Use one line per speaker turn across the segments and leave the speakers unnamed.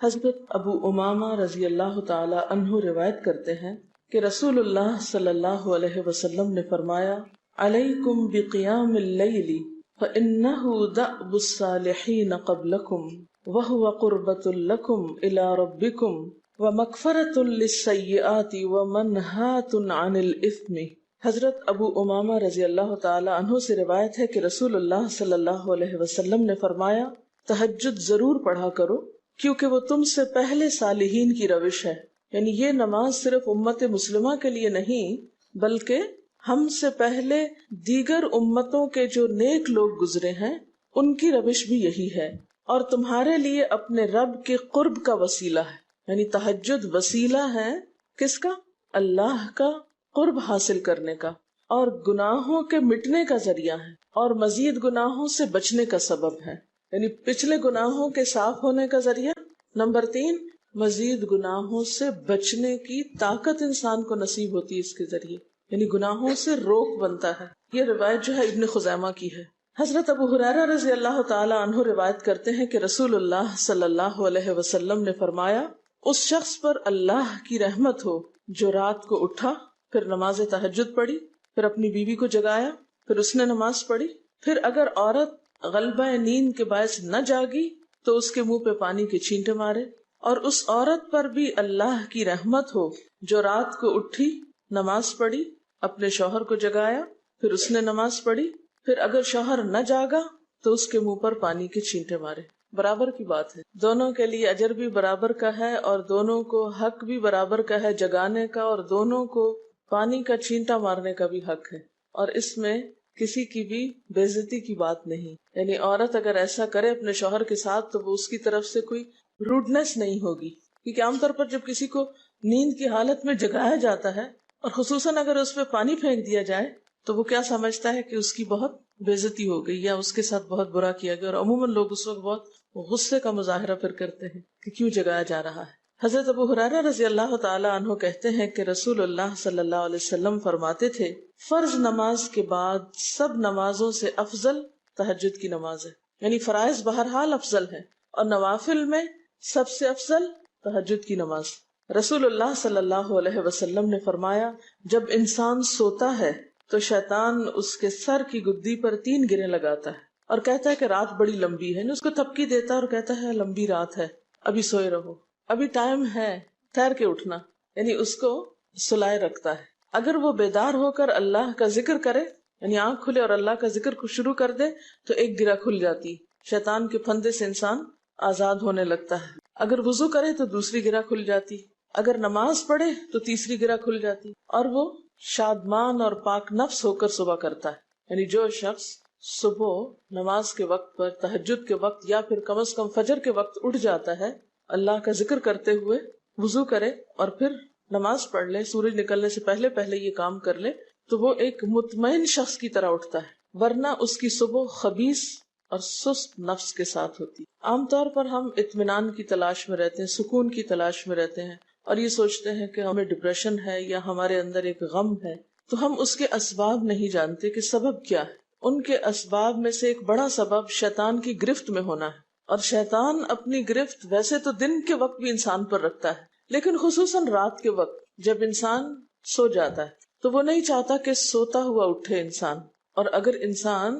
حضرت ابو امامہ رضی اللہ تعالی عنہ روایت کرتے ہیں کہ رسول اللہ صلی اللہ علیہ وسلم نے فرمایا، علیکم بقیام اللیل فإنہ دأب الصالحین قبلکم وہو قربۃ لکم الی ربکم ومغفرۃ للسیئات ومنہاۃ عن الاثم۔ حضرت ابو امامہ رضی اللہ تعالی عنہ سے روایت ہے کہ رسول اللہ صلی اللہ علیہ وسلم نے فرمایا، تہجد ضرور پڑھا کرو کیونکہ وہ تم سے پہلے صالحین کی روش ہے۔ یعنی یہ نماز صرف امت مسلمہ کے لیے نہیں بلکہ ہم سے پہلے دیگر امتوں کے جو نیک لوگ گزرے ہیں ان کی روش بھی یہی ہے، اور تمہارے لیے اپنے رب کے قرب کا وسیلہ ہے۔ یعنی تہجد وسیلہ ہے کس کا؟ اللہ کا قرب حاصل کرنے کا، اور گناہوں کے مٹنے کا ذریعہ ہے، اور مزید گناہوں سے بچنے کا سبب ہے۔ یعنی پچھلے گناہوں کے صاف ہونے کا ذریعہ، نمبر 3 مزید گناہوں سے بچنے کی طاقت انسان کو نصیب ہوتی ہے اس کے ذریعے، یعنی گناہوں سے روک بنتا ہے۔ یہ روایت جو ہے ابن خزیمہ کی ہے۔ حضرت ابو ہریرہ رضی اللہ تعالی عنہ روایت کرتے ہیں کہ رسول اللہ صلی اللہ علیہ وسلم نے فرمایا، اس شخص پر اللہ کی رحمت ہو جو رات کو اٹھا، پھر نماز تہجد پڑھی، پھر اپنی بیوی کو جگایا، پھر اس نے نماز پڑھی، پھر اگر عورت غلبہ نیند کے باعث نہ جاگی تو اس کے منہ پہ پانی کے چھینٹے مارے، اور اس عورت پر بھی اللہ کی رحمت ہو جو رات کو اٹھی، نماز پڑھی، اپنے شوہر کو جگایا، پھر اس نے نماز پڑھی، پھر اگر شوہر نہ جاگا تو اس کے منہ پر پانی کے چھینٹے مارے۔ برابر کی بات ہے، دونوں کے لیے اجر بھی برابر کا ہے اور دونوں کو حق بھی برابر کا ہے جگانے کا، اور دونوں کو پانی کا چھینٹا مارنے کا بھی حق ہے، اور اس میں کسی کی بھی بے عزتی کی بات نہیں۔ یعنی عورت اگر ایسا کرے اپنے شوہر کے ساتھ تو وہ اس کی طرف سے کوئی روڈنس نہیں ہوگی، کیونکہ عام طور پر جب کسی کو نیند کی حالت میں جگایا جاتا ہے اور خصوصاً اگر اس پہ پانی پھینک دیا جائے تو وہ کیا سمجھتا ہے کہ اس کی بہت بے عزتی ہو گئی یا اس کے ساتھ بہت برا کیا گیا، اور عموماً لوگ اس وقت بہت غصے کا مظاہرہ پھر کرتے ہیں کہ کیوں جگایا جا رہا ہے۔ حضرت ابو ہریرہ رضی اللہ تعالی عنہ کہتے ہیں کہ رسول اللہ صلی اللہ علیہ وسلم فرماتے تھے، فرض نماز کے بعد سب نمازوں سے افضل تہجد کی نماز ہے۔ یعنی فرائض بہرحال افضل ہے اور نوافل میں سب سے افضل تہجد کی نماز۔ رسول اللہ صلی اللہ علیہ وسلم نے فرمایا، جب انسان سوتا ہے تو شیطان اس کے سر کی گدی پر 3 گریں لگاتا ہے اور کہتا ہے کہ رات بڑی لمبی ہے، اس کو تھپکی دیتا ہے اور کہتا ہے لمبی رات ہے، ابھی سوئے رہو، ابھی ٹائم ہے، ٹھہر کے اٹھنا، یعنی اس کو سلائے رکھتا ہے۔ اگر وہ بیدار ہو کر اللہ کا ذکر کرے، یعنی آنکھ کھلے اور اللہ کا ذکر شروع کر دے تو ایک گرہ کھل جاتی، شیطان کے پھندے سے انسان آزاد ہونے لگتا ہے۔ اگر وضو کرے تو دوسری گرہ کھل جاتی، اگر نماز پڑھے تو تیسری گرہ کھل جاتی، اور وہ شادمان اور پاک نفس ہو کر صبح کرتا ہے۔ یعنی جو شخص صبح نماز کے وقت پر، تہجد کے وقت یا پھر کم از کم فجر کے وقت اٹھ جاتا ہے، اللہ کا ذکر کرتے ہوئے وضو کرے اور پھر نماز پڑھ لے، سورج نکلنے سے پہلے پہلے یہ کام کر لے تو وہ ایک مطمئن شخص کی طرح اٹھتا ہے، ورنہ اس کی صبح خبیث اور سست نفس کے ساتھ ہوتی۔ عام طور پر ہم اطمینان کی تلاش میں رہتے ہیں، سکون کی تلاش میں رہتے ہیں، اور یہ سوچتے ہیں کہ ہمیں ڈپریشن ہے یا ہمارے اندر ایک غم ہے، تو ہم اس کے اسباب نہیں جانتے کہ سبب کیا ہے۔ ان کے اسباب میں سے ایک بڑا سبب شیطان کی گرفت میں ہونا ہے، اور شیطان اپنی گرفت ویسے تو دن کے وقت بھی انسان پر رکھتا ہے، لیکن خصوصاً رات کے وقت جب انسان سو جاتا ہے تو وہ نہیں چاہتا کہ سوتا ہوا اٹھے انسان، اور اگر انسان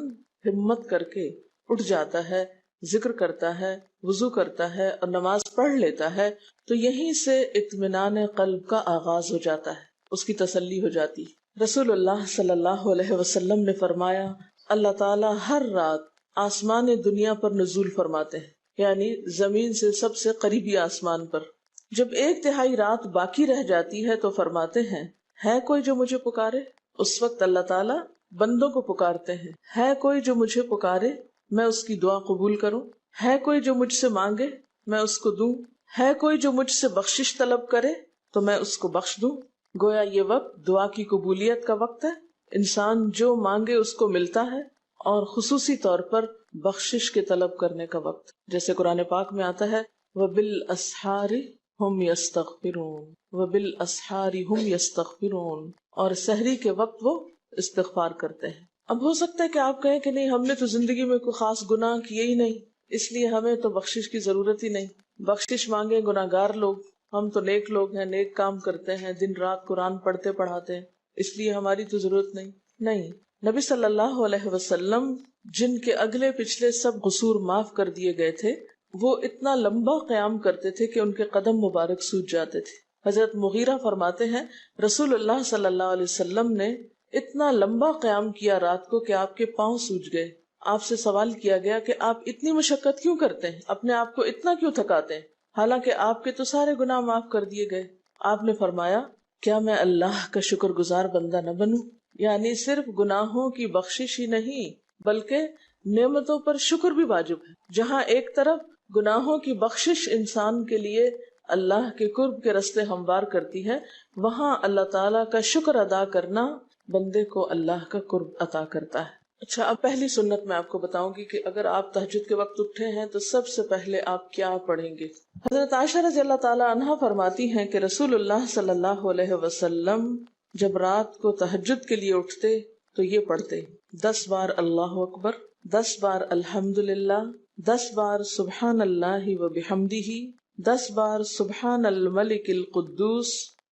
ہمت کر کے اٹھ جاتا ہے، ذکر کرتا ہے، وضو کرتا ہے اور نماز پڑھ لیتا ہے تو یہیں سے اطمینان قلب کا آغاز ہو جاتا ہے، اس کی تسلی ہو جاتی۔ رسول اللہ صلی اللہ علیہ وسلم نے فرمایا، اللہ تعالیٰ ہر رات آسمان دنیا پر نزول فرماتے ہیں، یعنی زمین سے سب سے قریبی آسمان پر۔ جب 1/3 رات باقی رہ جاتی ہے تو فرماتے ہیں، ہے کوئی جو مجھے پکارے؟ اس وقت اللہ تعالیٰ بندوں کو پکارتے ہیں، ہے کوئی جو مجھے پکارے میں اس کی دعا قبول کروں؟ ہے کوئی جو مجھ سے مانگے میں اس کو دوں؟ ہے کوئی جو مجھ سے بخشش طلب کرے تو میں اس کو بخش دوں؟ گویا یہ وقت دعا کی قبولیت کا وقت ہے، انسان جو مانگے اس کو ملتا ہے، اور خصوصی طور پر بخشش کے طلب کرنے کا وقت، جیسے قرآن پاک میں آتا ہے وَبِالْأَسْحَارِ هُمْ يَسْتَغْفِرُونَ وَبِالْأَسْحَارِ هُمْ يَسْتَغْفِرُونَ، اور سحری کے وقت وہ استغفار کرتے ہیں۔ اب ہو سکتا ہے کہ آپ کہیں کہ نہیں، ہم نے تو زندگی میں کوئی خاص گناہ کیے ہی نہیں، اس لیے ہمیں تو بخشش کی ضرورت ہی نہیں، بخشش مانگے گناہگار لوگ، ہم تو نیک لوگ ہیں، نیک کام کرتے ہیں، دن رات قرآن پڑھتے پڑھاتے ہیں، اس لیے ہماری تو ضرورت نہیں۔ نبی صلی اللہ علیہ وسلم جن کے اگلے پچھلے سب قصور معاف کر دیے گئے تھے، وہ اتنا لمبا قیام کرتے تھے کہ ان کے قدم مبارک سوج جاتے تھے۔ حضرت مغیرہ فرماتے ہیں رسول اللہ صلی اللہ علیہ وسلم نے اتنا لمبا قیام کیا رات کو کہ آپ کے پاؤں سوج گئے۔ آپ سے سوال کیا گیا کہ آپ اتنی مشقت کیوں کرتے ہیں، اپنے آپ کو اتنا کیوں تھکاتے ہیں، حالانکہ آپ کے تو سارے گناہ معاف کر دیے گئے۔ آپ نے فرمایا کیا میں اللہ کا شکر گزار بندہ نہ بنوں؟ یعنی صرف گناہوں کی بخشش ہی نہیں بلکہ نعمتوں پر شکر بھی واجب ہے۔ جہاں ایک طرف گناہوں کی بخشش انسان کے لیے اللہ کے قرب کے راستے ہموار کرتی ہے، وہاں اللہ تعالیٰ کا شکر ادا کرنا بندے کو اللہ کا قرب عطا کرتا ہے۔ اچھا، اب پہلی سنت میں آپ کو بتاؤں گی کہ اگر آپ تہجد کے وقت اٹھے ہیں تو سب سے پہلے آپ کیا پڑھیں گے۔ حضرت عائشہ رضی اللہ تعالی عنہا فرماتی ہیں کہ رسول اللہ صلی اللہ علیہ وسلم جب رات کو تہجد کے لیے اٹھتے تو یہ پڑھتے 10 بار اللہ اکبر، 10 بار الحمدللہ، 10 بار سبحان اللہ و بحمدہ، 10 بار سبحان الملک القدوس،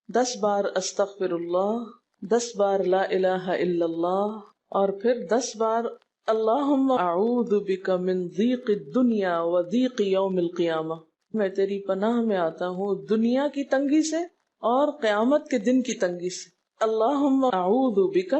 10 بار استغفر اللہ، 10 بار لا الہ الا اللہ، اور پھر 10 بار اللہم اعوذ بک من ضیق الدنیا و ضیق یوم القیامہ، میں تیری پناہ میں آتا ہوں دنیا کی تنگی سے اور قیامت کے دن کی تنگی سے۔ اللہم اعوذ بک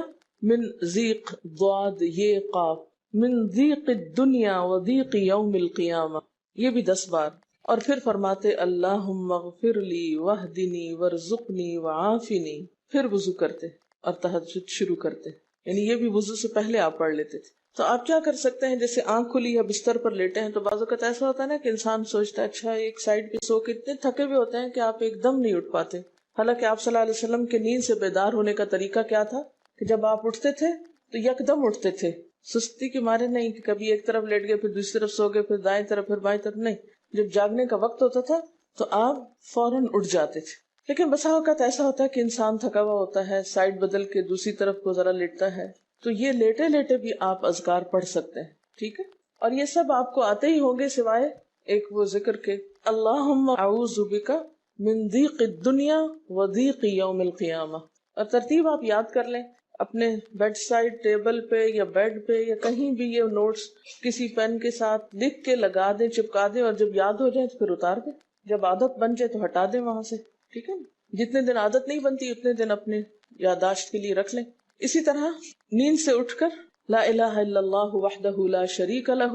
من ضیق ضاد یہ قاف من ضیق الدنیا و ضیق یوم القیامہ، یہ بھی 10 بار۔ اور پھر فرماتے اللہم اغفر لی واہدنی وارزقنی وعافنی، پھر وضو کرتے اور تہجد شروع کرتے، یعنی یہ بھی وضو سے پہلے آپ پڑھ لیتے تھے۔ تو آپ کیا کر سکتے ہیں، جیسے آنکھ کھلی یا بستر پر لیٹے ہیں تو بعض اوقات ایسا ہوتا ہے نا کہ انسان سوچتا ہے اچھا ایک سائڈ پہ سو کے اتنے تھکے ہوئے ہوتے ہیں کہ آپ ایک دم نہیں اٹھ پاتے۔ حالانکہ آپ صلی اللہ علیہ وسلم کے نیند سے بیدار ہونے کا طریقہ کیا تھا کہ جب آپ اٹھتے تھے تو یکدم اٹھتے تھے، سستی کے مارے نہیں کہ کبھی ایک طرف لیٹ گئے پھر دوسری طرف سو گئے پھر دائیں طرف پھر بائیں طرف، نہیں، جب جاگنے کا وقت ہوتا تھا تو آپ فوراً اٹھ جاتے تھے۔ لیکن بسا اوقات ایسا ہوتا ہے کہ انسان تھکا ہوا ہوتا ہے، سائڈ بدل کے دوسری طرف کو ذرا لیٹتا ہے، تو یہ لیٹے لیٹے بھی آپ اذکار پڑھ سکتے ہیں، ٹھیک ہے؟ اور یہ سب آپ کو آتے ہی ہوں گے سوائے ایک وہ ذکر کے اللہم اعوذ بک من ضیق الدنیا و ضیق یوم القیامہ، اور ترتیب آپ یاد کر لیں اپنے بیڈ سائڈ ٹیبل پہ یا بیڈ پہ یا کہیں بھی، یہ نوٹس کسی پین کے ساتھ لکھ کے لگا دیں، چپکا دیں، اور جب یاد ہو جائے تو پھر اتار دیں، جب عادت بن جائے تو ہٹا دیں وہاں سے، ٹھیک ہے نا؟ جتنے دن عادت نہیں بنتی اتنے دن اپنے یادداشت کے لیے رکھ لیں۔ اسی طرح نیند سے اٹھ کر لا الہ الا اللہ وحدہ لا شریک لہ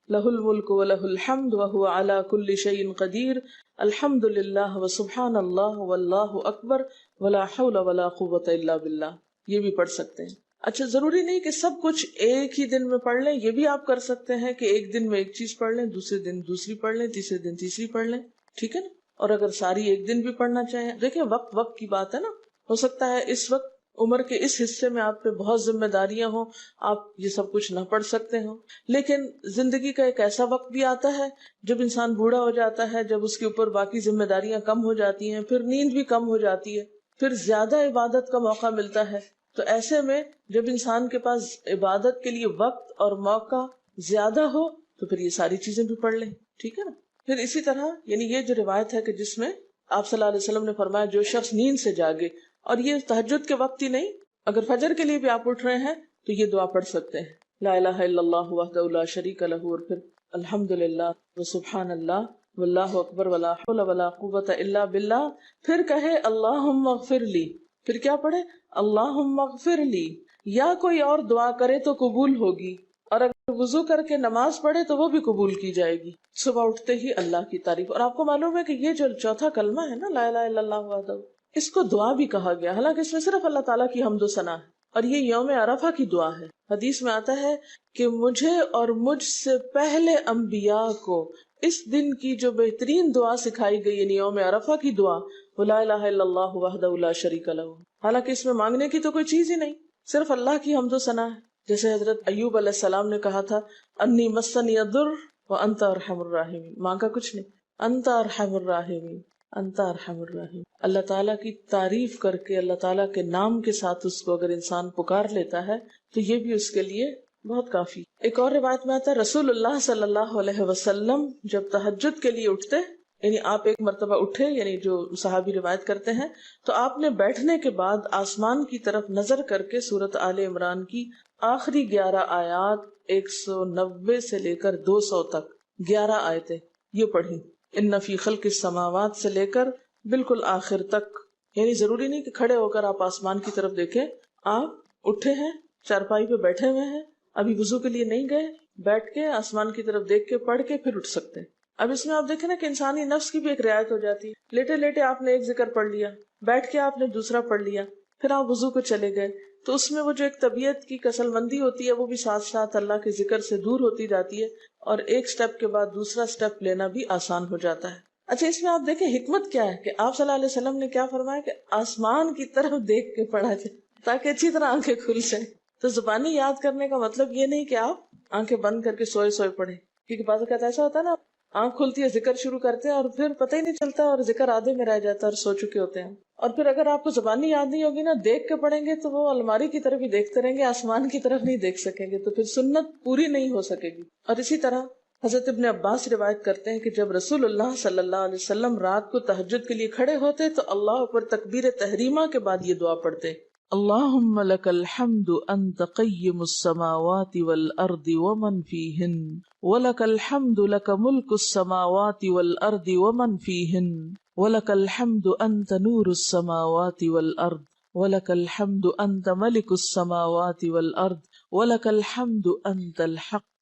لہ الملک و لہ الحمد وہو علی کل شیء قدیر الحمد للہ وسبحان اللہ واللہ اکبر ولا حول ولا قوۃ الا باللہ، یہ بھی پڑھ سکتے ہیں۔ اچھا، ضروری نہیں کہ سب کچھ ایک ہی دن میں پڑھ لیں، یہ بھی آپ کر سکتے ہیں کہ ایک دن میں ایک چیز پڑھ لیں، دوسرے دن دوسری پڑھ لیں، تیسرے دن تیسری پڑھ لیں، ٹھیک ہے نا؟ اور اگر ساری ایک دن بھی پڑھنا چاہیں، دیکھیں وقت کی بات ہے نا، ہو سکتا ہے اس وقت عمر کے اس حصے میں آپ پہ بہت ذمہ داریاں ہوں، آپ یہ سب کچھ نہ پڑھ سکتے ہوں، لیکن زندگی کا ایک ایسا وقت بھی آتا ہے جب انسان بوڑھا ہو جاتا ہے، جب اس کے اوپر باقی ذمہ داریاں کم ہو جاتی ہیں، پھر نیند بھی کم ہو جاتی ہے، پھر زیادہ عبادت کا موقع ملتا ہے، تو ایسے میں جب انسان کے پاس عبادت کے لیے وقت اور موقع زیادہ ہو تو پھر یہ ساری چیزیں بھی پڑھ لیں، ٹھیک ہے نا؟ پھر اسی طرح یعنی یہ جو روایت ہے کہ جس میں آپ صلی اللہ علیہ وسلم نے فرمایا جو شخص نیند سے جاگے، اور یہ تہجد کے وقت ہی نہیں، اگر فجر کے لیے بھی آپ اٹھ رہے ہیں تو یہ دعا پڑھ سکتے ہیں، لا الہ الا اللہ وحدہ لا شریک لہ، اور پھر الحمدللہ وسبحان اللہ واللہ اکبر ولا حول ولا قوۃ الا باللہ، پھر کہے اللہم اغفر لی، پھر کیا پڑھے اللہم اغفر لی، یا کوئی اور دعا کرے تو قبول ہوگی، اور اگر وضو کر کے نماز پڑھے تو وہ بھی قبول کی جائے گی۔ صبح اٹھتے ہی اللہ کی تعریف، اور آپ کو معلوم ہے کہ یہ جو چوتھا کلمہ ہے نا لا الہ الا اللہ وحدہ، اس کو دعا بھی کہا گیا، حالانکہ اس میں صرف اللہ تعالیٰ کی حمد و ثنا ہے، اور یہ یوم عرفہ کی دعا ہے۔ حدیث میں آتا ہے کہ مجھے اور مجھ سے پہلے انبیاء کو اس دن کی جو بہترین دعا سکھائی گئی، یعنی یوم عرفہ کی دعا، وہ لا الہ الا اللہ وحدہ لا شریک لہ، حالانکہ اس میں مانگنے کی تو کوئی چیز ہی نہیں، صرف اللہ کی حمد و ثنا ہے۔ جیسے حضرت ایوب علیہ السلام نے کہا تھا انی مسنی الضر وانت ارحم الراحمین، مانگا کچھ نہیں، انت ارحم الراحمین، انت ارحم الراحمین۔ اللہ تعالیٰ کی تعریف کر کے اللہ تعالیٰ کے نام کے ساتھ اس کو اگر انسان پکار لیتا ہے تو یہ بھی اس کے لیے بہت کافی۔ ایک اور روایت میں آتا ہے رسول اللہ صلی اللہ علیہ وسلم جب تہجد کے لیے اٹھتے یعنی آپ ایک مرتبہ اٹھے، یعنی جو صحابی روایت کرتے ہیں، تو آپ نے بیٹھنے کے بعد آسمان کی طرف نظر کر کے سورت آل عمران کی آخری 11 آیات 190 سے لے کر 200 تک 11 آیتیں یہ پڑھی، ان فی خلق السماوات سے لے کر بالکل آخر تک. یعنی ضروری نہیں کہ کھڑے ہو کر آپ آسمان کی طرف دیکھیں، آپ اٹھے ہیں، چارپائی پہ بیٹھے ہوئے ہیں، ابھی وضو کے لیے نہیں گئے، بیٹھ کے آسمان کی طرف دیکھ کے پڑھ کے پھر اٹھ سکتے ہیں. اب اس میں آپ دیکھیں نا کہ انسانی نفس کی بھی ایک رعایت ہو جاتی ہے. لیٹے لیٹے آپ نے ایک ذکر پڑھ لیا، بیٹھ کے آپ نے دوسرا پڑھ لیا، پھر آپ وضو کو چلے گئے، تو اس میں وہ جو ایک طبیعت کی کسل مندی ہوتی ہے وہ بھی ساتھ ساتھ اللہ کے ذکر سے دور ہوتی جاتی ہے، اور ایک سٹیپ کے بعد دوسرا سٹیپ لینا بھی آسان ہو جاتا ہے. اچھا، اس میں آپ دیکھیں حکمت کیا ہے کہ آپ صلی اللہ علیہ وسلم نے کیا فرمایا کہ آسمان کی طرف دیکھ کے پڑھا جائے تاکہ اچھی طرح آنکھیں کھل جائیں. تو زبانی یاد کرنے کا مطلب یہ نہیں کہ آپ آنکھیں بند کر کے سوئے سوئے پڑھیں، کیونکہ بعض اوقات ایسا ہوتا ہے نا، آنکھ کھلتی ہے، ذکر شروع کرتے ہیں اور پھر پتہ ہی نہیں چلتا اور ذکر آدھے میں رہ جاتا ہے اور سو چکے ہوتے ہیں. اور پھر اگر آپ کو زبانی یاد نہیں ہوگی نا، دیکھ کے پڑھیں گے تو وہ الماری کی طرف ہی دیکھتے رہیں گے، آسمان کی طرف نہیں دیکھ سکیں گے، تو پھر سنت پوری نہیں ہو سکے گی. اور اسی طرح حضرت ابن عباس روایت کرتے ہیں کہ جب رسول اللہ صلی اللہ علیہ وسلم رات کو تہجد کے لیے کھڑے ہوتے تو اللہ پر تکبیر تحریمہ کے بعد یہ دعا پڑھتے: اللہم لک الحمد انت قیم السماوات والارض ومن فیہن ولک الحمد لک ملک السماوات والارض ومن فیہن ولک الحمد انت نور السماوات والارض ولک الحمد انت ملک السماوات والارض ولک الحمد انت الحق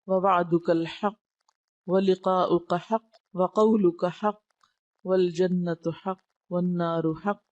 ووعدك الحق ولقاؤك حق وقولك حق والجنة حق والنار حق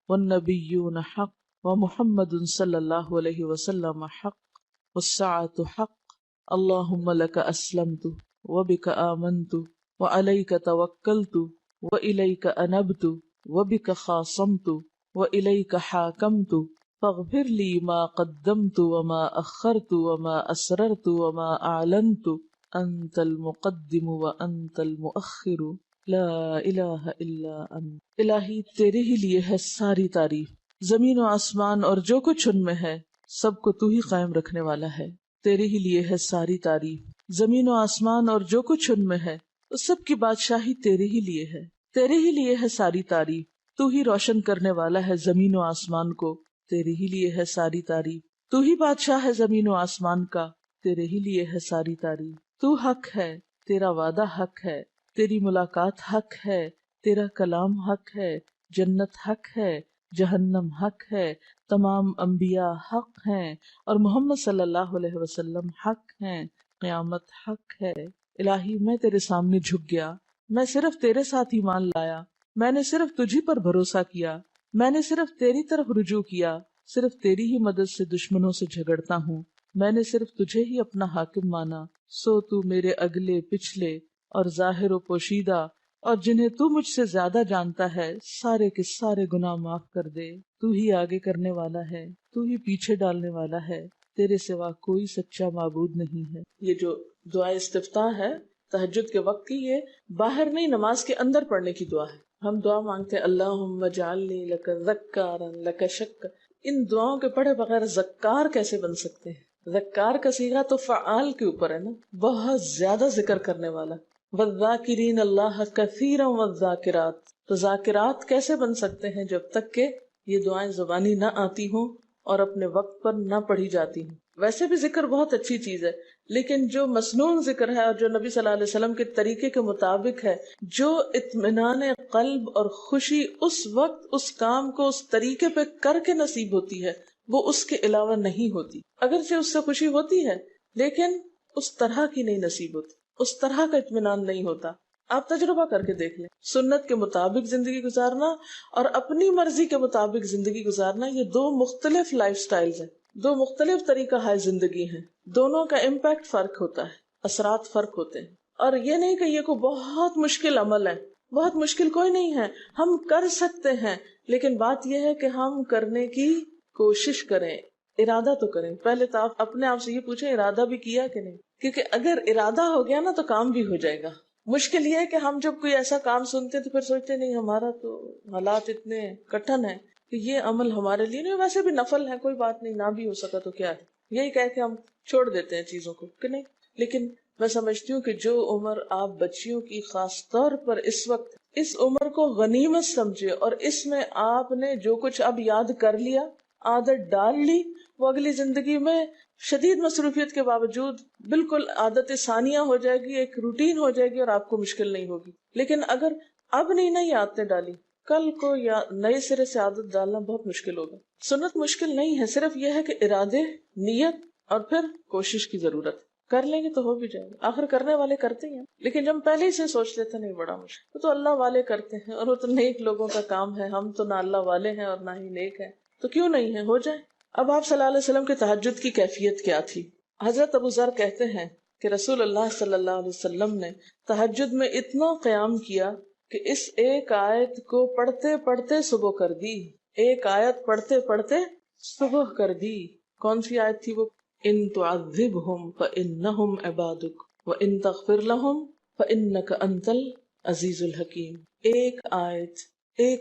والنبيون حق ومحمد صلی اللہ علیہ وسلم حق والساعة حق اللهم لك أسلمت وبك آمنت وعليك توكلت وإليك أنبت وبك خاصمت وإليك حاكمت فاغفر لي ما قدمت وما أخرت وما أسررت وما أعلنت أنت المقدم وأنت المؤخر لا الہ الا انت. الہی تیرے ہی لیے ہے ساری تعریف، زمین و آسمان اور جو کچھ ان میں ہے سب کو تو ہی قائم رکھنے والا ہے. تیرے ہی لیے ہے ساری تعریف، زمین و آسمان اور جو کچھ ان میں ہے اس سب کی بادشاہی تیرے ہی لیے ہے. تیرے ہی لیے ہے ساری تعریف، تو ہی روشن کرنے والا ہے زمین و آسمان کو. تیرے ہی لیے ہے ساری تعریف، تو ہی بادشاہ ہے زمین و آسمان کا. تیرے ہی لیے ہے ساری تعریف. تو حق ہے، تیرا وعدہ حق ہے، تیری ملاقات حق ہے، تیرا کلام حق ہے، جنت حق ہے، جہنم حق ہے، تمام انبیاء حق ہیں اور محمد صلی اللہ علیہ وسلم حق ہیں، قیامت حق ہے. الہی میں تیرے سامنے جھک گیا، میں صرف تیرے ساتھ ایمان لایا، میں نے صرف تجھی پر بھروسہ کیا، میں نے صرف تیری طرف رجوع کیا، صرف تیری ہی مدد سے دشمنوں سے جھگڑتا ہوں، میں نے صرف تجھے ہی اپنا حاکم مانا. سو تو میرے اگلے پچھلے اور ظاہر و پوشیدہ اور جنہیں تو مجھ سے زیادہ جانتا ہے سارے کے سارے گناہ معاف کر دے. تو ہی آگے کرنے والا ہے، تو ہی پیچھے ڈالنے والا ہے، تیرے سوا کوئی سچا معبود نہیں ہے. یہ جو دعا استفتاح ہے تہجد کے وقت کی، یہ باہر نہیں نماز کے اندر پڑھنے کی دعا ہے. ہم دعا مانگتے ہیں اللہم اجعلنی لک ذکارا لک شکارا. ان دعاؤں کے پڑھے بغیر ذکار کیسے بن سکتے ہیں؟ ذکار کا صیغہ تو فعال کے اوپر ہے نا، بہت زیادہ ذکر کرنے والا. والذاکرین اللہ کثیرا والذاکرات. تو ذاکرات کیسے بن سکتے ہیں جب تک کہ یہ دعائیں زبانی نہ آتی ہوں اور اپنے وقت پر نہ پڑھی جاتی ہوں. ویسے بھی ذکر بہت اچھی چیز ہے، لیکن جو مسنون ذکر ہے اور جو نبی صلی اللہ علیہ وسلم کے طریقے کے مطابق ہے، جو اطمینان قلب اور خوشی اس وقت اس کام کو اس طریقے پہ کر کے نصیب ہوتی ہے، وہ اس کے علاوہ نہیں ہوتی. اگرچہ اس سے خوشی ہوتی ہے لیکن اس طرح کی نہیں نصیب ہوتی، اس طرح کا اطمینان نہیں ہوتا. آپ تجربہ کر کے دیکھ لیں، سنت کے مطابق زندگی گزارنا اور اپنی مرضی کے مطابق زندگی گزارنا، یہ دو مختلف لائف سٹائلز ہیں، دو مختلف طریقہ ہے زندگی ہیں. دونوں کا امپیکٹ فرق ہوتا ہے، اثرات فرق ہوتے ہیں. اور یہ نہیں کہ یہ کوئی بہت مشکل عمل ہے، بہت مشکل کوئی نہیں ہے، ہم کر سکتے ہیں. لیکن بات یہ ہے کہ ہم کرنے کی کوشش کریں، ارادہ تو کریں. پہلے تو آپ اپنے آپ سے یہ پوچھیں ارادہ بھی کیا کہ نہیں، کیونکہ اگر ارادہ ہو گیا نا تو کام بھی ہو جائے گا. مشکل یہ ہے کہ ہم جب کوئی ایسا کام سنتے تو پھر سوچتے نہیں ہمارا تو حالات اتنے کٹھن ہیں کہ یہ عمل ہمارے لیے نہیں، ویسے بھی نفل ہے، کوئی بات نہیں، نہ بھی ہو سکا تو کیا ہے، یہی کہہ کے ہم چھوڑ دیتے ہیں چیزوں کو کہ نہیں. لیکن میں سمجھتی ہوں کہ جو عمر آپ بچیوں کی خاص طور پر اس وقت اس عمر کو غنیمت سمجھے اور اس میں آپ نے جو کچھ اب یاد کر لیا، عادت ڈال لی، وہ اگلی زندگی میں شدید مصروفیت کے باوجود بالکل عادت ثانیہ ہو جائے گی، ایک روٹین ہو جائے گی اور آپ کو مشکل نہیں ہوگی. لیکن اگر اب نہیں عادتیں ڈالی، کل کو یا نئے سرے سے عادت ڈالنا بہت مشکل ہوگا. سنت مشکل نہیں ہے، صرف یہ ہے کہ ارادے، نیت اور پھر کوشش کی ضرورت. کر لیں گے تو ہو بھی جائے گا، آخر کرنے والے کرتے ہیں. لیکن جب ہم پہلے ہی سے سوچ لیتے نہیں بڑا مشکل، تو اللہ والے کرتے ہیں اور وہ تو نیک لوگوں کا کام ہے. ہم تو نہ اللہ والے ہیں اور نہ ہی نیک ہیں، تو کیوں نہیں ہے، ہو جائے. اب آپ صلی اللہ علیہ وسلم کے تہجد کی کیفیت کیا تھی؟ حضرت ابو ذر کہتے ہیں کہ رسول اللہ صلی اللہ علیہ وسلم نے تہجد میں اتنا قیام کیا کہ اس ایک آیت کو پڑھتے پڑھتے صبح کر دی. ایک آیت پڑھتے پڑھتے صبح کر دی. کون سی آیت تھی وہ؟ ان تعذبہم فانہم عبادک وان تغفر لہم فانک انت العزیز الحکیم. ایک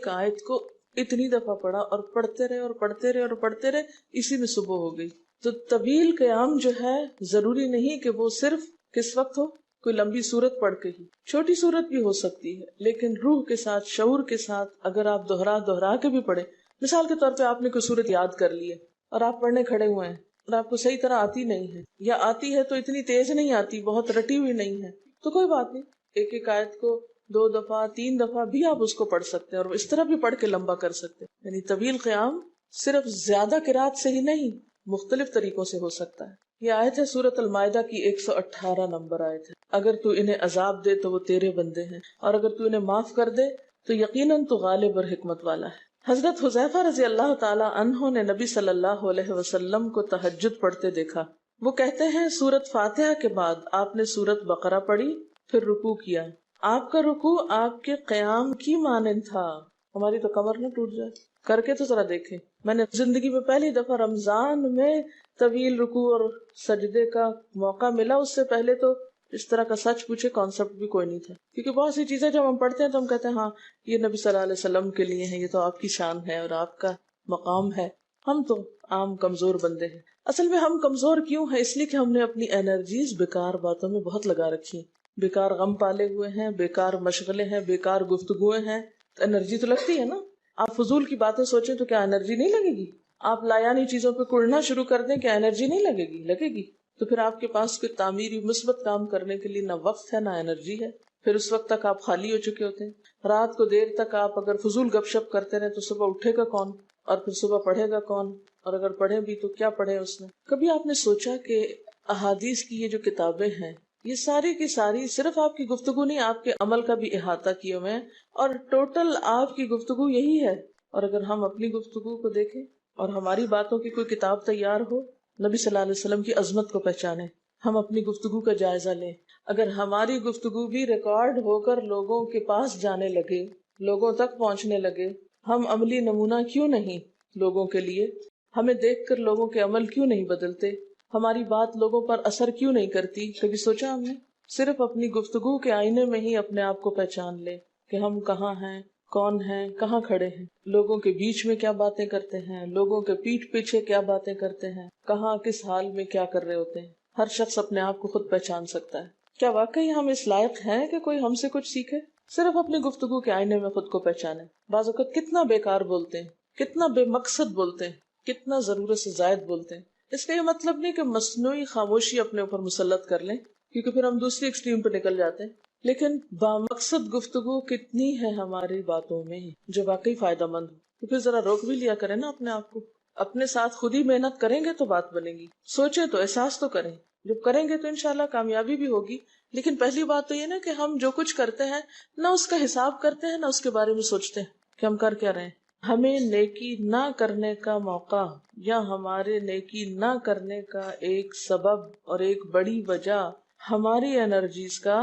آیت کو اتنی دفعہ پڑھا اور پڑھتے رہے اور پڑھتے رہے اور پڑھتے رہے، اسی میں صبح ہو گئی. تو طویل قیام جو ہے ضروری نہیں کہ وہ صرف کس وقت ہو، کوئی لمبی سورت پڑھ کے ہی، چھوٹی سورت بھی ہو سکتی ہے، لیکن روح کے ساتھ، شعور کے ساتھ اگر آپ دہرا کے بھی پڑھیں. مثال کے طور پہ آپ نے کوئی سورت یاد کر لی ہے اور آپ پڑھنے کھڑے ہوئے ہیں اور آپ کو صحیح طرح آتی نہیں ہے، یا آتی ہے تو اتنی تیز نہیں آتی، بہت رٹی ہوئی نہیں ہے، تو کوئی بات نہیں، ایک ایک آیت کو 2 دفعہ 3 دفعہ بھی آپ اس کو پڑھ سکتے ہیں اور اس طرح بھی پڑھ کے لمبا کر سکتے ہیں. یعنی طویل قیام صرف زیادہ قرات سے ہی نہیں، مختلف طریقوں سے ہو سکتا ہے. یہ آیت ہے سورۃ المائدہ کی 118 نمبر آیت ہے. اگر تو انہیں عذاب دے تو وہ تیرے بندے ہیں، اور اگر تو انہیں معاف کر دے تو یقیناً تو غالب اور حکمت والا ہے. حضرت حذیفہ رضی اللہ تعالی عنہ نے نبی صلی اللہ علیہ وسلم کو تہجد پڑھتے دیکھا. وہ کہتے ہیں سورۃ فاتحہ کے بعد آپ نے سورۃ بقرہ پڑھی، پھر رکوع کیا. آپ کا رکوع آپ کے قیام کی مانند تھا. ہماری تو کمر نہ ٹوٹ جائے. کر کے تو ذرا دیکھیں. میں نے زندگی میں پہلی دفعہ رمضان میں طویل رکوع اور سجدے کا موقع ملا. اس سے پہلے تو اس طرح کا سچ پوچھے کانسیپٹ بھی کوئی نہیں تھا، کیونکہ بہت سی چیزیں جب ہم پڑھتے ہیں تو ہم کہتے ہیں ہاں یہ نبی صلی اللہ علیہ وسلم کے لیے ہے، یہ تو آپ کی شان ہے اور آپ کا مقام ہے. ہم تو عام کمزور بندے ہیں. اصل میں ہم کمزور کیوں ہیں؟ اس لیے کہ ہم نے اپنی انرجیز بیکار باتوں میں بہت لگا رکھی ہیں، بیکار غم پالے ہوئے ہیں، بیکار مشغلے ہیں، بیکار گفتگویں ہیں. تو انرجی تو لگتی ہے نا. آپ فضول کی باتیں سوچیں تو کیا انرجی نہیں لگے گی؟ آپ لایانی چیزوں پہ کڑنا شروع کر دیں، کیا انرجی نہیں لگے گی؟ لگے گی. تو پھر آپ کے پاس کوئی تعمیری مثبت کام کرنے کے لیے نہ وقت ہے نہ انرجی ہے. پھر اس وقت تک آپ خالی ہو چکے ہوتے ہیں. رات کو دیر تک آپ اگر فضول گپ شپ کرتے رہے تو صبح اٹھے گا کون، اور پھر صبح پڑھے گا کون، اور اگر پڑھے بھی تو کیا پڑھے اس میں. کبھی آپ نے سوچا کہ احادیث کی یہ جو کتابیں ہیں یہ ساری کی ساری صرف آپ کی گفتگو نہیں، آپ کے عمل کا بھی احاطہ کیے ہوئے ہیں، اور ٹوٹل آپ کی گفتگو یہی ہے. اور اگر ہم اپنی گفتگو کو دیکھیں اور ہماری باتوں کی کوئی کتاب تیار ہو، نبی صلی اللہ علیہ وسلم کی عظمت کو پہچانیں. ہم اپنی گفتگو کا جائزہ لیں. اگر ہماری گفتگو بھی ریکارڈ ہو کر لوگوں کے پاس جانے لگے، لوگوں تک پہنچنے لگے، ہم عملی نمونہ کیوں نہیں لوگوں کے لیے؟ ہمیں دیکھ کر لوگوں کے عمل کیوں نہیں بدلتے؟ ہماری بات لوگوں پر اثر کیوں نہیں کرتی؟ کبھی سوچا ہم نے؟ صرف اپنی گفتگو کے آئینے میں ہی اپنے آپ کو پہچان لے کہ ہم کہاں ہیں، کون ہیں، کہاں کھڑے ہیں، لوگوں کے بیچ میں کیا باتیں کرتے ہیں، لوگوں کے پیٹھ پیچھے کیا باتیں کرتے ہیں، کہاں کس حال میں کیا کر رہے ہوتے ہیں. ہر شخص اپنے آپ کو خود پہچان سکتا ہے. کیا واقعی ہم اس لائق ہیں کہ کوئی ہم سے کچھ سیکھے؟ صرف اپنی گفتگو کے آئینے میں خود کو پہچانے. بعض اوقات کتنا بیکار بولتے ہیں، کتنا بے مقصد بولتے ہیں، کتنا ضرورت سے زائد بولتے ہیں. اس کا یہ مطلب نہیں کہ مصنوعی خاموشی اپنے اوپر مسلط کر لیں، کیونکہ پھر ہم دوسری ایکسٹریم پہ نکل جاتے ہیں. لیکن بامقصد گفتگو کتنی ہے ہماری باتوں میں جو واقعی فائدہ مند ہو، تو پھر ذرا روک بھی لیا کریں نا اپنے آپ کو. اپنے ساتھ خود ہی محنت کریں گے تو بات بنے گی. سوچیں تو، احساس تو کریں. جب کریں گے تو انشاءاللہ کامیابی بھی ہوگی. لیکن پہلی بات تو یہ نا کہ ہم جو کچھ کرتے ہیں نہ اس کا حساب کرتے ہیں، نہ اس کے بارے میں سوچتے ہیں کہ ہم کر کیا رہے ہیں. ہمیں نیکی نہ کرنے کا موقع یا ہمارے نیکی نہ کرنے کا ایک سبب اور ایک بڑی وجہ ہماری انرجیز کا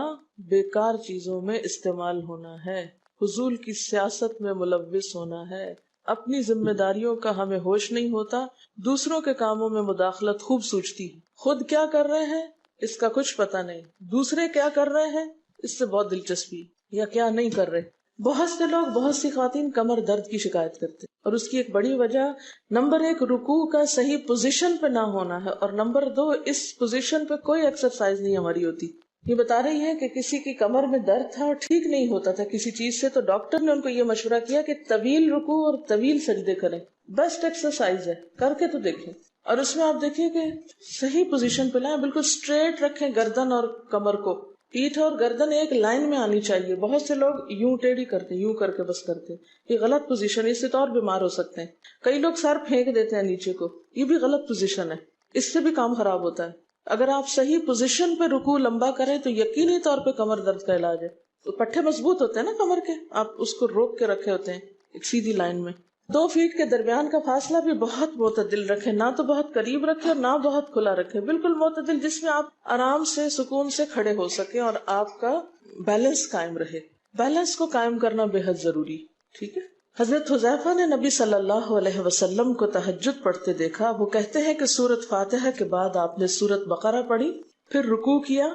بیکار چیزوں میں استعمال ہونا ہے، فضول کی سیاست میں ملوث ہونا ہے. اپنی ذمہ داریوں کا ہمیں ہوش نہیں ہوتا، دوسروں کے کاموں میں مداخلت خوب سوچتی. خود کیا کر رہے ہیں اس کا کچھ پتہ نہیں، دوسرے کیا کر رہے ہیں اس سے بہت دلچسپی، یا کیا نہیں کر رہے. بہت سے لوگ، بہت سی خواتین کمر درد کی شکایت کرتے ہیں، اور اس کی ایک بڑی وجہ نمبر 1 رکوع کا صحیح پوزیشن پہ نہ ہونا ہے، اور نمبر 2 اس پوزیشن پہ کوئی ایکسرسائز نہیں ہماری ہوتی. یہ بتا رہی ہیں کہ کسی کی کمر میں درد تھا اور ٹھیک نہیں ہوتا تھا کسی چیز سے، تو ڈاکٹر نے ان کو یہ مشورہ کیا کہ طویل رکوع اور طویل سجدے کریں، بیسٹ ایکسرسائز ہے، کر کے تو دیکھیں۔ اور اس میں آپ دیکھیے کہ صحیح پوزیشن پہ لائیں، بالکل اسٹریٹ رکھیں گردن اور کمر کو، پیٹھ اور گردن ایک لائن میں آنی چاہیے۔ بہت سے لوگ یوں ٹیڑھی کرتے ہیں، یوں کر کے بس کرتے ہیں، یہ غلط پوزیشن ہے، اس سے تو اور بیمار ہو سکتے ہیں۔ کئی لوگ سر پھینک دیتے ہیں نیچے کو، یہ بھی غلط پوزیشن ہے، اس سے بھی کام خراب ہوتا ہے۔ اگر آپ صحیح پوزیشن پہ رکوع لمبا کریں تو یقینی طور پہ کمر درد کا علاج ہے۔ تو پٹھے مضبوط ہوتے ہیں نا کمر کے، آپ اس کو روک کے رکھے ہوتے ہیں ایک سیدھی لائن میں۔ 2 فیٹ کے درمیان کا فاصلہ بھی بہت معتدل رکھیں، نہ تو بہت قریب رکھیں اور نہ بہت کھلا رکھیں، بالکل معتدل، جس میں آپ آرام سے سکون سے کھڑے ہو سکیں اور آپ کا بیلنس قائم رہے۔ بیلنس کو قائم کرنا بے حد ضروری، ٹھیک ہے۔ حضرت حذیفہ نے نبی صلی اللہ علیہ وسلم کو تہجد پڑھتے دیکھا، وہ کہتے ہیں کہ سورۃ فاتحہ کے بعد آپ نے سورۃ بقرہ پڑھی، پھر رکوع کیا،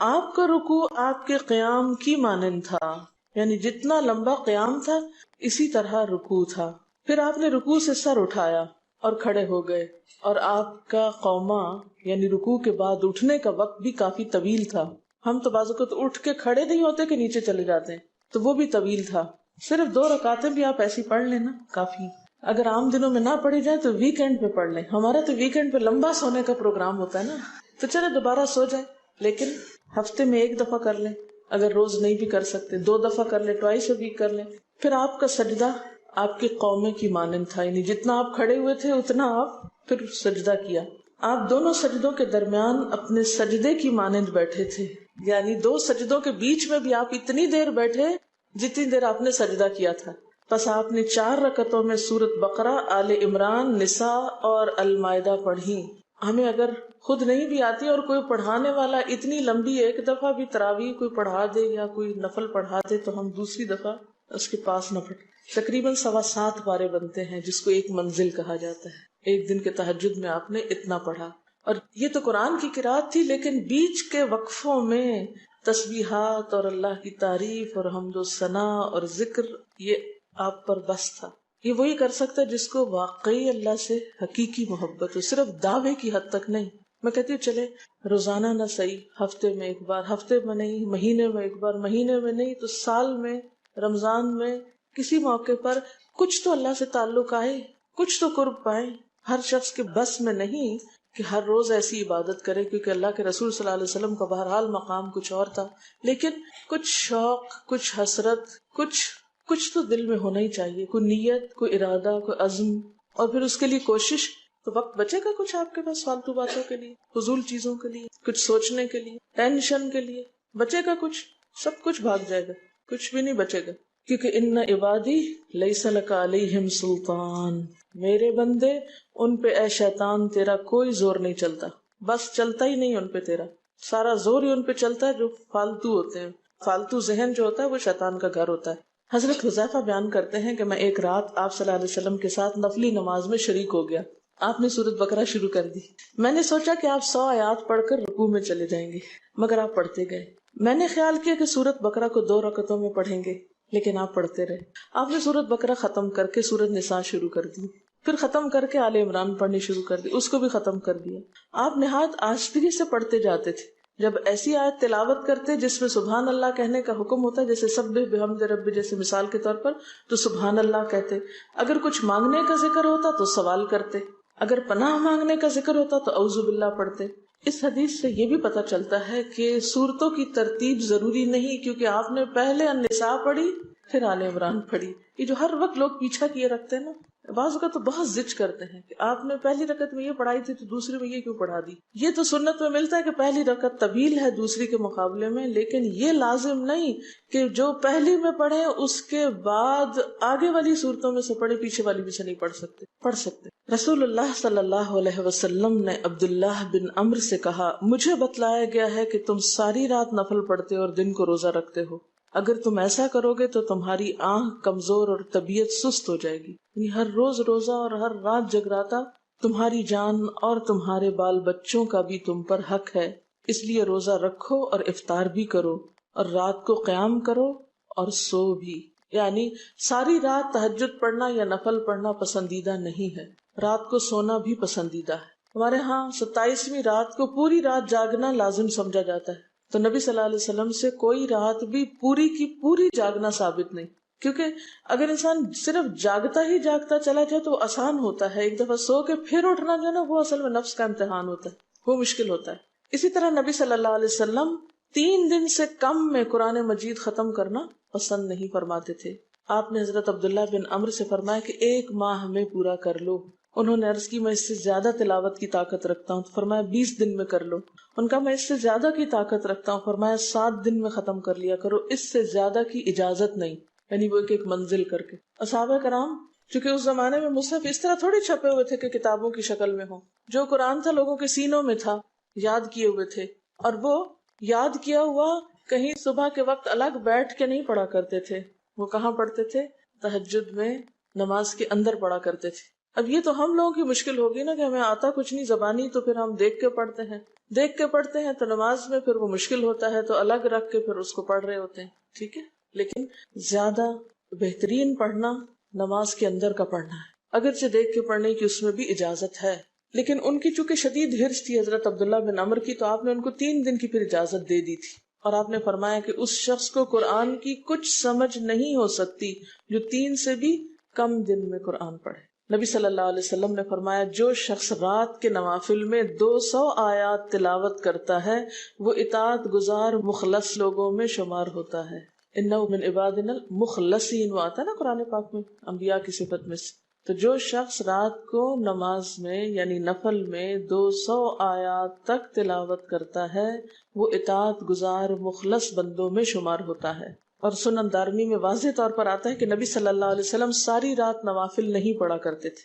آپ کا رکوع آپ کے قیام کی مانند تھا، یعنی جتنا لمبا قیام تھا اسی طرح رکوع تھا، پھر آپ نے رکوع سے سر اٹھایا اور کھڑے ہو گئے، اور آپ کا قوما یعنی رکوع کے بعد اٹھنے کا وقت بھی کافی طویل تھا۔ ہم تو بعض اوقات اٹھ کے کھڑے نہیں ہوتے کہ نیچے چلے جاتے ہیں، تو وہ بھی طویل تھا۔ صرف 2 رکعتیں بھی آپ ایسی پڑھ لینا کافی، اگر عام دنوں میں نہ پڑھی جائے تو ویکینڈ پہ پڑھ لیں۔ ہمارا تو ویکینڈ پہ لمبا سونے کا پروگرام ہوتا ہے نا، تو چلے دوبارہ سو جائیں، لیکن ہفتے میں 1 دفعہ کر لیں، اگر روز نہیں بھی کر سکتے 2 دفعہ کر لیں، ٹوائس اے ویک کر لیں۔ پھر آپ کا سجدہ آپ کے قومے کی مانند تھا، یعنی جتنا آپ کھڑے ہوئے تھے اتنا آپ پھر سجدہ کیا۔ آپ دونوں سجدوں کے درمیان اپنے سجدے کی مانند بیٹھے تھے، یعنی 2 سجدوں کے بیچ میں بھی آپ اتنی دیر بیٹھے جتنی دیر آپ نے سجدہ کیا تھا۔ پس آپ نے 4 رکعتوں میں سورۃ بقرہ، آل عمران، نساء اور المائدہ پڑھی۔ ہمیں اگر خود نہیں بھی آتی اور کوئی پڑھانے والا اتنی لمبی ایک دفعہ بھی تراویح کوئی پڑھا دے یا کوئی نفل پڑھا دے تو ہم دوسری دفعہ اس کے پاس نہ پڑھیں۔ تقریباً 7.25 پارے بنتے ہیں، جس کو ایک منزل کہا جاتا ہے۔ ایک دن کے تہجد میں آپ نے اتنا پڑھا، اور یہ تو قرآن کی قرات تھی، لیکن بیچ کے وقفوں میں تسبیحات اور اللہ کی تعریف اور حمد و ثنا اور ذکر، یہ آپ پر بس تھا۔ یہ وہی کر سکتا ہے جس کو واقعی اللہ سے حقیقی محبت ہو، صرف دعوے کی حد تک نہیں۔ میں کہتی ہوں چلے روزانہ نہ صحیح، ہفتے میں 1 بار، ہفتے میں نہیں، مہینے میں 1 بار، مہینے میں نہیں تو سال میں، رمضان میں، کسی موقع پر کچھ تو اللہ سے تعلق آئے، کچھ تو قرب پائے۔ ہر شخص کے بس میں نہیں کہ ہر روز ایسی عبادت کرے، کیونکہ اللہ کے رسول صلی اللہ علیہ وسلم کا بہرحال مقام کچھ اور تھا، لیکن کچھ شوق، کچھ حسرت، کچھ تو دل میں ہونا ہی چاہیے، کوئی نیت، کوئی ارادہ، کوئی عزم، اور پھر اس کے لیے کوشش۔ تو وقت بچے گا کچھ آپ کے پاس فالتو باتوں کے لیے، فضول چیزوں کے لیے، کچھ سوچنے کے لیے، ٹینشن کے لیے بچے گا کچھ؟ سب کچھ بھاگ جائے گا، کچھ بھی نہیں بچے گا، کیونکہ ان عبادی لیس لک علیہم سلطان، میرے بندے ان پہ اے شیطان تیرا کوئی زور نہیں چلتا، بس چلتا ہی نہیں ان پہ تیرا، سارا زور ہی ان پہ چلتا ہے جو فالتو ہوتے ہیں۔ فالتو ذہن جو ہوتا ہے وہ شیطان کا گھر ہوتا ہے۔ حضرت حذیفہ بیان کرتے ہیں کہ میں ایک رات آپ صلی اللہ علیہ وسلم کے ساتھ نفلی نماز میں شریک ہو گیا، آپ نے سورۃ بقرہ شروع کر دی، میں نے سوچا کہ آپ 100 آیات پڑھ کر رکوع میں چلے جائیں گے، مگر آپ پڑھتے گئے۔ میں نے خیال کیا کہ سورۃ بقرہ کو 2 رکعتوں میں پڑھیں گے، لیکن آپ پڑھتے رہے۔ آپ نے سورۃ بقرہ ختم کر کے سورۃ نساء شروع کر دی، پھر ختم کر کے آل عمران پڑھنی شروع کر دی، اس کو بھی ختم کر دیا۔ آپ نہایت آہستگی سے پڑھتے جاتے تھے، جب ایسی آیت تلاوت کرتے جس میں سبحان اللہ کہنے کا حکم ہوتا ہے، جیسے سبح بحمد رب جیسے مثال کے طور پر، تو سبحان اللہ کہتے، اگر کچھ مانگنے کا ذکر ہوتا تو سوال کرتے، اگر پناہ مانگنے کا ذکر ہوتا تو اعوذ باللہ پڑھتے۔ اس حدیث سے یہ بھی پتہ چلتا ہے کہ سورتوں کی ترتیب ضروری نہیں، کیونکہ آپ نے پہلے النساء پڑھی پھر آل عمران پڑھی۔ یہ جو ہر وقت لوگ پیچھا کیے رکھتے ہیں نا، بعض اوقات تو بہت ضد کرتے ہیں کہ آپ نے پہلی رکعت میں یہ پڑھائی تھی تو دوسری میں یہ کیوں پڑھا دی۔ یہ تو سنت میں ملتا ہے کہ پہلی رکعت طویل ہے دوسری کے مقابلے میں، لیکن یہ لازم نہیں کہ جو پہلی میں پڑھے اس کے بعد آگے والی صورتوں میں سے پڑھے، پیچھے والی بھی سے نہیں پڑھ سکتے۔ رسول اللہ صلی اللہ علیہ وسلم نے عبداللہ بن عمرو سے کہا، مجھے بتلایا گیا ہے کہ تم ساری رات نفل پڑھتے اور دن کو روزہ رکھتے ہو، اگر تم ایسا کرو گے تو تمہاری آنکھ کمزور اور طبیعت سست ہو جائے گی، یعنی ہر روز روزہ اور ہر رات جگراتا تمہاری جان اور تمہارے بال بچوں کا بھی تم پر حق ہے، اس لیے روزہ رکھو اور افطار بھی کرو اور رات کو قیام کرو اور سو بھی۔ یعنی ساری رات تہجد پڑھنا یا نفل پڑھنا پسندیدہ نہیں ہے، رات کو سونا بھی پسندیدہ ہے۔ ہمارے ہاں 27ویں رات کو پوری رات جاگنا لازم سمجھا جاتا ہے، تو نبی صلی اللہ علیہ وسلم سے کوئی رات بھی پوری کی پوری جاگنا ثابت نہیں، کیونکہ اگر انسان صرف جاگتا ہی جاگتا چلا جائے تو وہ آسان ہوتا ہے، ایک دفعہ سو کے پھر اٹھنا جو ہے نا وہ اصل میں نفس کا امتحان ہوتا ہے، وہ مشکل ہوتا ہے۔ اسی طرح نبی صلی اللہ علیہ وسلم 3 دن سے کم میں قرآن مجید ختم کرنا پسند نہیں فرماتے تھے۔ آپ نے حضرت عبداللہ بن عمرو سے فرمایا کہ 1 ماہ میں پورا کر لو۔ انہوں نے عرض کی میں اس سے زیادہ تلاوت کی طاقت رکھتا ہوں، تو فرمایا 20 دن میں کر لو۔ ان کا میں اس سے زیادہ کی طاقت رکھتا ہوں، فرمایا 7 دن میں ختم کر لیا کرو، اس سے زیادہ کی اجازت نہیں، یعنی وہ ایک منزل کر کے۔ صحابہ کرام چونکہ اس زمانے میں مصحف اس طرح تھوڑی چھپے ہوئے تھے کہ کتابوں کی شکل میں ہوں، جو قرآن تھا لوگوں کے سینوں میں تھا، یاد کیے ہوئے تھے، اور وہ یاد کیا ہوا کہیں صبح کے وقت الگ بیٹھ کے نہیں پڑھا کرتے تھے، وہ کہاں پڑھتے تھے؟ تہجد میں نماز کے اندر پڑھا کرتے تھے۔ اب یہ تو ہم لوگوں کی مشکل ہوگی نا کہ ہمیں آتا کچھ نہیں زبانی، تو پھر ہم دیکھ کے پڑھتے ہیں تو نماز میں پھر وہ مشکل ہوتا ہے تو الگ رکھ کے پھر اس کو پڑھ رہے ہوتے ہیں، ٹھیک ہے۔ لیکن زیادہ بہترین پڑھنا نماز کے اندر کا پڑھنا ہے، اگرچہ دیکھ کے پڑھنے کی اس میں بھی اجازت ہے، لیکن ان کی چونکہ شدید حرص تھی حضرت عبداللہ بن عمرو کی، تو آپ نے ان کو 3 دن کی پھر اجازت دے دی تھی، اور آپ نے فرمایا کہ اس شخص کو قرآن کی کچھ سمجھ نہیں ہو سکتی جو 3 سے بھی کم دن میں قرآن پڑھے۔ نبی صلی اللہ علیہ وسلم نے فرمایا جو شخص رات کے نوافل میں 200 آیات تلاوت کرتا ہے وہ اطاعت گزار مخلص لوگوں میں شمار ہوتا ہے۔ انہ من عبادنا المخلصین، وہ آتا ہے نا قرآن پاک میں انبیاء کی صفت میں سے۔ تو جو شخص رات کو نماز میں یعنی نفل میں 200 آیات تک تلاوت کرتا ہے وہ اطاعت گزار مخلص بندوں میں شمار ہوتا ہے۔ اور سنن دارمی میں واضح طور پر آتا ہے کہ نبی صلی اللہ علیہ وسلم ساری رات نوافل نہیں پڑھا کرتے تھے،